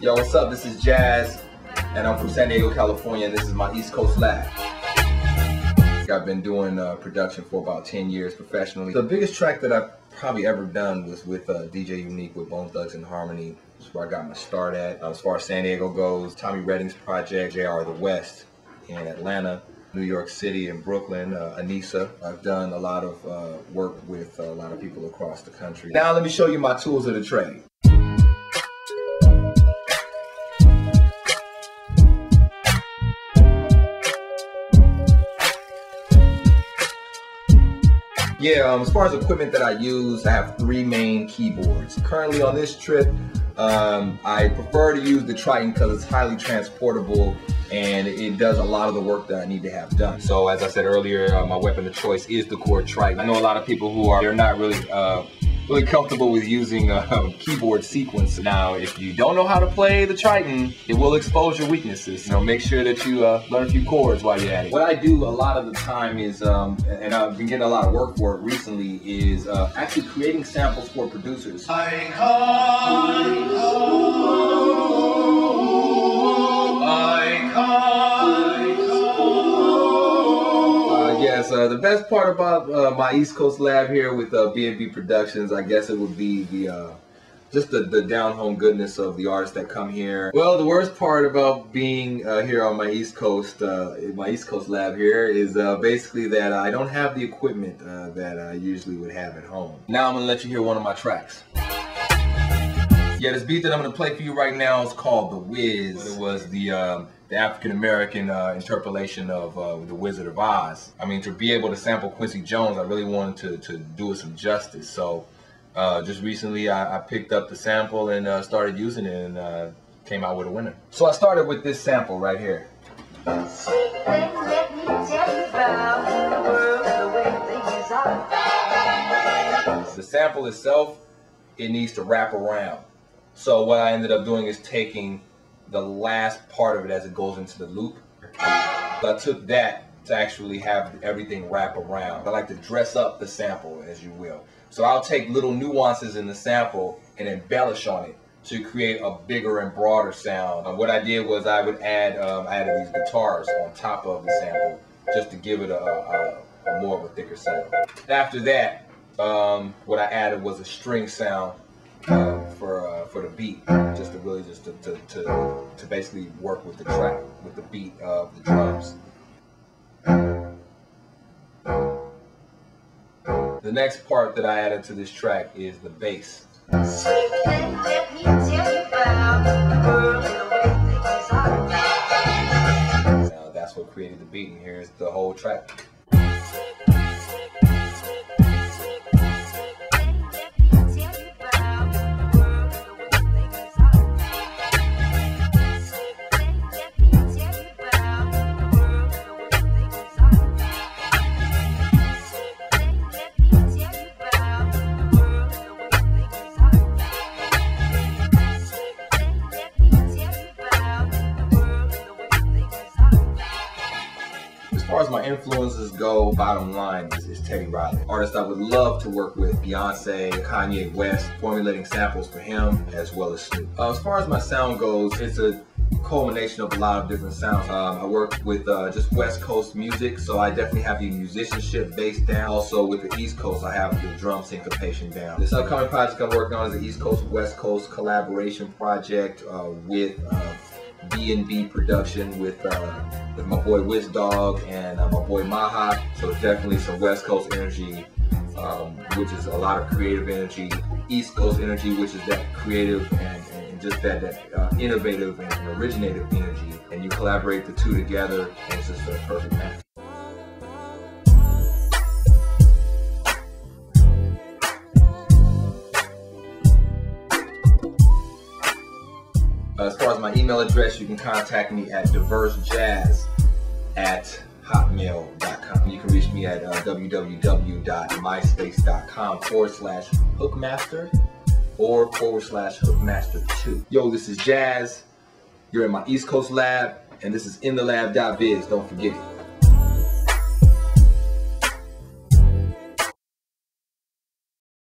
Yo, what's up? This is Jazz, and I'm from San Diego, California, and this is my East Coast Lab. I've been doing production for about 10 years professionally. The biggest track that I've probably ever done was with DJ Unique with Bone Thugs and Harmony. That's where I got my start at. As far as San Diego goes, Tommy Redding's project, JR the West in Atlanta, New York City and Brooklyn, Anissa. I've done a lot of work with a lot of people across the country. Now let me show you my tools of the trade. Yeah, as far as equipment that I use, I have 3 main keyboards. Currently on this trip, I prefer to use the Triton because it's highly transportable and it does a lot of the work that I need to have done. So as I said earlier, my weapon of choice is the chord Triton. I know a lot of people who are not really comfortable with using keyboard sequence. Now, if you don't know how to play the Triton, it will expose your weaknesses. You know, make sure that you learn a few chords while you're at it. What I do a lot of the time is, and I've been getting a lot of work for it recently, is actually creating samples for producers. Yes, the best part about my East Coast lab here with B&B Productions, I guess it would be the just the down-home goodness of the artists that come here. Well, the worst part about being here on my East Coast lab here is basically that I don't have the equipment that I usually would have at home. Now I'm gonna let you hear one of my tracks. Yeah, this beat that I'm gonna play for you right now is called The Wiz. It was the African-American interpolation of The Wizard of Oz. I mean, to be able to sample Quincy Jones, I really wanted to do it some justice. So just recently I picked up the sample and started using it and came out with a winner. So I started with this sample right here. Sweet thing, let me tell you about the world, the way things are. The sample itself, it needs to wrap around. So what I ended up doing is taking the last part of it as it goes into the loop. I took that to actually have everything wrap around. I like to dress up the sample, as you will. So I'll take little nuances in the sample and embellish on it to create a bigger and broader sound. What I did was I would add added these guitars on top of the sample just to give it a more of a thicker sound. After that, what I added was a string sound for the beat, just to really to basically work with the track, with the beat of the drums. The next part that I added to this track is the bass. Sweet thing, let me tell you about the world and the way things are. Now that's what created the beat, and here's the whole track. As far as my influences go, bottom line is Teddy Riley. Artist I would love to work with, Beyonce, Kanye West, formulating samples for him, as well as Snoop. As far as my sound goes, it's a culmination of a lot of different sounds. I work with just West Coast music, so I definitely have the musicianship bass down. Also with the East Coast, I have the drum syncopation down. This upcoming project I'm working on is the East Coast West Coast collaboration project with B&B Production with my boy Wiz Dog and my boy Maha. So definitely some West Coast energy, which is a lot of creative energy. East Coast energy, which is that creative and just that innovative and originative energy. And you collaborate the two together, and it's just a perfect match. As far as my email address, you can contact me at diversejazz@hotmail.com. You can reach me at www.myspace.com/hookmaster or /hookmaster2. Yo, this is Jazz. You're in my East Coast lab, and this is Inthelab.biz. Don't forget it.